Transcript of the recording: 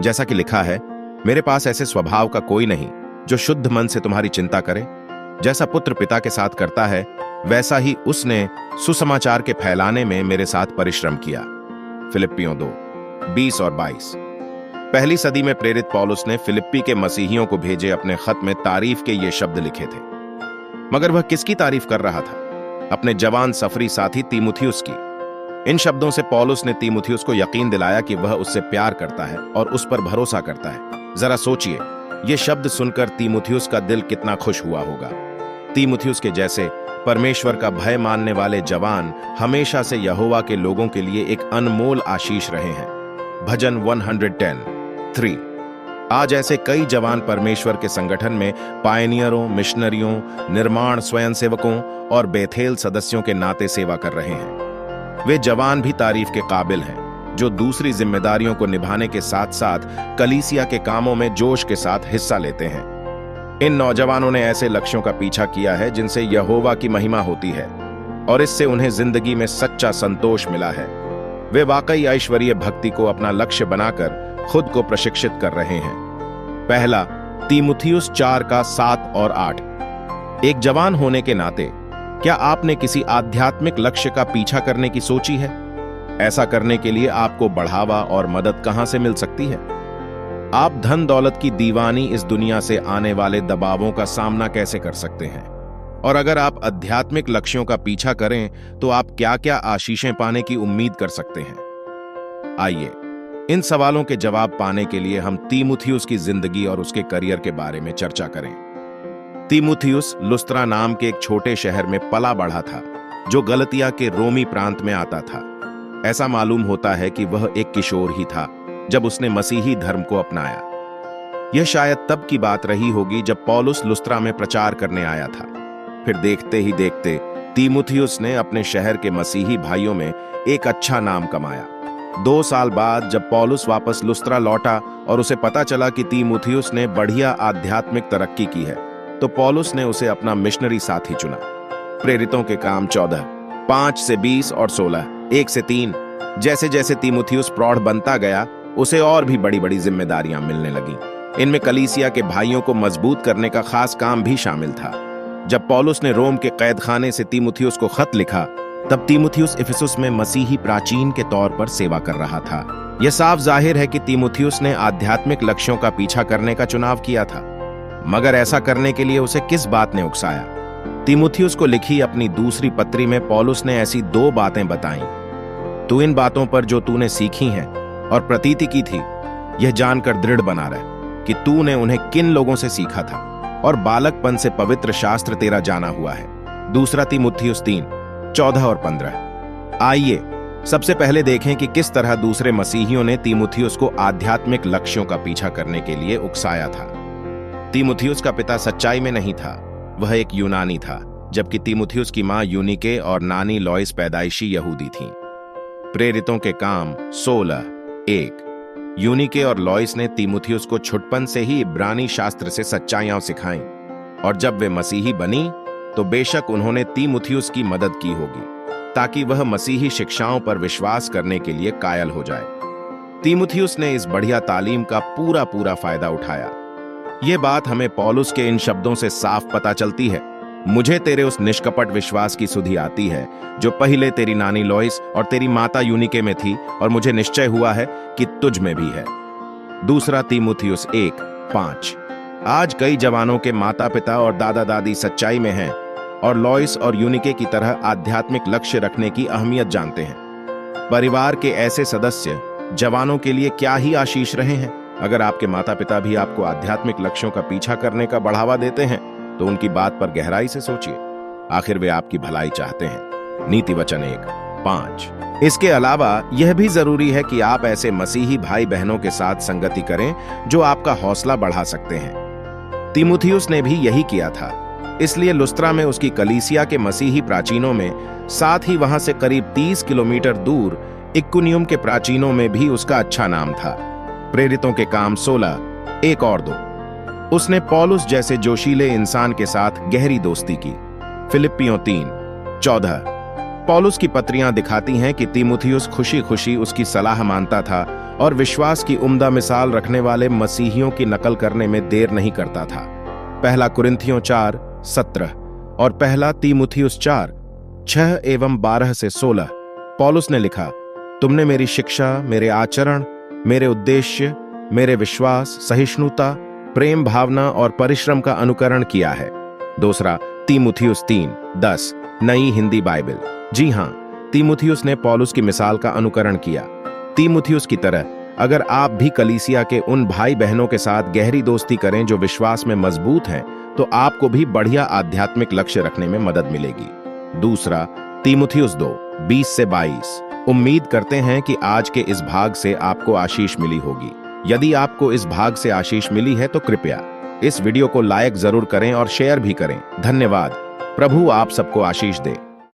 जैसा कि लिखा है, मेरे पास ऐसे स्वभाव का कोई नहीं जो शुद्ध मन से तुम्हारी चिंता करे। जैसा पुत्र पिता के साथ करता है, वैसा ही उसने सुसमाचार के फैलाने में मेरे साथ परिश्रम किया। फिलिप्पियों 2:20 और 22। पहली सदी में प्रेरित पौलुस ने फिलिप्पी के मसीहियों को भेजे अपने खत में तारीफ के ये शब्द लिखे थे। मगर वह किसकी तारीफ कर रहा था? अपने जवान सफरी साथी तीमुथियुस की। इन शब्दों से पौलुस ने तीमुथियुस को यकीन दिलाया कि वह उससे प्यार करता है और उस पर भरोसा करता है। जरा सोचिए, ये शब्द सुनकर तीमुथियुस का दिल कितना खुश हुआ होगा। तीमुथियुस के जैसे परमेश्वर का भय मानने वाले जवान हमेशा से यहोवा के लोगों के लिए एक अनमोल आशीष रहे हैं। भजन 110:3। आज ऐसे कई जवान परमेश्वर के संगठन में पायनियरों, मिशनरियों, निर्माण स्वयंसेवकों और बेथेल सदस्यों के नाते सेवा कर रहे हैं। वे जवान भी तारीफ के काबिल हैं, जो दूसरी जिम्मेदारियों को निभाने के साथ साथ कलीसिया के कामों में जोश के साथ हिस्सा लेते हैं। इन नौजवानों ने ऐसे लक्ष्यों का पीछा किया है जिनसे यहोवा की महिमा होती है और इससे उन्हें जिंदगी में सच्चा संतोष मिला है। वे वाकई ऐश्वर्य भक्ति को अपना लक्ष्य बनाकर खुद को प्रशिक्षित कर रहे हैं। पहला, तीमुथियुस 4:7 और 8। एक जवान होने के नाते क्या आपने किसी आध्यात्मिक लक्ष्य का पीछा करने की सोची है? ऐसा करने के लिए आपको बढ़ावा और मदद कहां से मिल सकती है? आप धन दौलत की दीवानी इस दुनिया से आने वाले दबावों का सामना कैसे कर सकते हैं? और अगर आप आध्यात्मिक लक्ष्यों का पीछा करें तो आप क्या-क्या आशीषें पाने की उम्मीद कर सकते हैं? आइए, इन सवालों के जवाब पाने के लिए हम तीमुथियुस की जिंदगी और उसके करियर के बारे में चर्चा करें। तीमुथियुस लुस्त्रा नाम के एक छोटे शहर में पला बढ़ा था, जो गलतिया के रोमी प्रांत में आता था। ऐसा मालूम होता है कि वह एक किशोर ही था जब उसने मसीही धर्म को अपनाया। यह शायद तब की बात रही होगी जब पौलुस लुस्त्रा में प्रचार करने आया था। फिर देखते ही देखते तीमुथियुस ने अपने शहर के मसीही भाइयों में एक अच्छा नाम कमाया। 2 साल बाद जब पौलुस वापस लुस्त्रा लौटा और उसे पता चला कि तीमुथियुस ने बढ़िया आध्यात्मिक तरक्की की है, तो पौलुस ने उसे अपना मिशनरी साथी चुना। प्रेरितों के काम 14:5-20 और 16:1-3। जैसे जैसे तीमुथियुस प्रौढ़ बनता गया, उसे और भी बड़ी बड़ी जिम्मेदारियां मिलने लगी। इनमें कलीसिया के भाइयों को मजबूत करने का खास काम भी शामिल था। जब पौलुस ने रोम के कैदखाने से तीमुथियुस को खत लिखा, तब तीमुथियुस इफिसुस में मसीही प्राचीन के तौर पर सेवा कर रहा था। यह साफ जाहिर है कि तीमुथियुस ने आध्यात्मिक लक्ष्यों का पीछा करने का चुनाव किया था। मगर ऐसा करने के लिए उसे किस बात ने उकसाया? तीमुथियुस को लिखी अपनी दूसरी पत्री में पौलुस ने ऐसी 2 बातें बताईं। तू इन बातों पर जो तूने सीखी हैं और प्रतीति की थी, यह जानकर दृढ़ बना रहे कि तूने उन्हें किन लोगों से सीखा था और बालकपन से पवित्र शास्त्र तेरा जाना हुआ है। दूसरा तीमुथियुस 3:14 और 15। आइए सबसे पहले देखें कि किस तरह दूसरे मसीहियों ने तीमुथियुस को आध्यात्मिक लक्ष्यों का पीछा करने के लिए उकसाया था। तीमुथियुस का पिता सच्चाई में नहीं था, वह एक यूनानी था, जबकि तीमुथियुस की मां यूनिके और नानी लॉइस पैदाइशी यहूदी थीं। प्रेरितों के काम 16:1। यूनिके और लॉइस ने तीमुथियुस को छुटपन से ही इब्रानी शास्त्र से सच्चाइयां सिखाईं, और जब वे मसीही बनी तो बेशक उन्होंने तीमुथियुस की मदद की होगी ताकि वह मसीही शिक्षाओं पर विश्वास करने के लिए कायल हो जाए। तीमुथियुस ने इस बढ़िया तालीम का पूरा फायदा उठाया। ये बात हमें पौलुस के इन शब्दों से साफ पता चलती है। मुझे तेरे उस निष्कपट विश्वास की सुधि आती है जो पहले तेरी नानी लॉइस और तेरी माता यूनिके में थी, और मुझे निश्चय हुआ है कि तुझ में भी है। दूसरा तीमुथियुस 1:5। आज कई जवानों के माता पिता और दादा दादी सच्चाई में हैं और लॉइस और यूनिके की तरह आध्यात्मिक लक्ष्य रखने की अहमियत जानते हैं। परिवार के ऐसे सदस्य जवानों के लिए क्या ही आशीष रहे हैं। अगर आपके माता पिता भी आपको आध्यात्मिक लक्ष्यों का पीछा करने का बढ़ावा देते हैं तो उनकी बात पर गहराई से सोचिए। आखिर वे आपकी भलाई चाहते हैं। नीति वचन 1:5। इसके अलावा यह भी जरूरी है कि आप ऐसे मसीही भाई बहनों के साथ संगति करें जो आपका हौसला बढ़ा सकते हैं। तीमुथियुस ने भी यही किया था, इसलिए लुस्त्रा में उसकी कलीसिया के मसीही प्राचीनों में, साथ ही वहां से करीब 30 किलोमीटर दूर इकुनियुम के प्राचीनों में भी उसका अच्छा नाम था। प्रेरितों के काम 16:1 और 2। उसने पौलुस जैसे जोशीले इंसान के साथ गहरी दोस्ती की। फिलिप्पियों 3:14। पौलुस की पत्रियां दिखाती हैं कि तीमुथियुस खुशी खुशी उसकी सलाह मानता था और विश्वास की उम्दा मिसाल रखने वाले मसीहियों की नकल करने में देर नहीं करता था। पहला कुरिन्थियों 4:17 और पहला तीमुथियुस 4:6-12 से 16 पौलुस ने लिखा, तुमने मेरी शिक्षा, मेरे आचरण, मेरे उद्देश्य, मेरे विश्वास, सहिष्णुता, प्रेम भावना और परिश्रम का अनुकरण किया है। दूसरा तीमुथियुस 3:10 नई हिंदी बाइबल। जी हां, तीमुथियुस ने पौलुस की मिसाल का अनुकरण किया। तीमुथियुस की तरह अगर आप भी कलीसिया के उन भाई बहनों के साथ गहरी दोस्ती करें जो विश्वास में मजबूत हैं, तो आपको भी बढ़िया आध्यात्मिक लक्ष्य रखने में मदद मिलेगी। दूसरा तीमुथियुस 2:20 से 22। उम्मीद करते हैं कि आज के इस भाग से आपको आशीष मिली होगी। यदि आपको इस भाग से आशीष मिली है तो कृपया इस वीडियो को लाइक जरूर करें और शेयर भी करें। धन्यवाद। प्रभु आप सबको आशीष दे।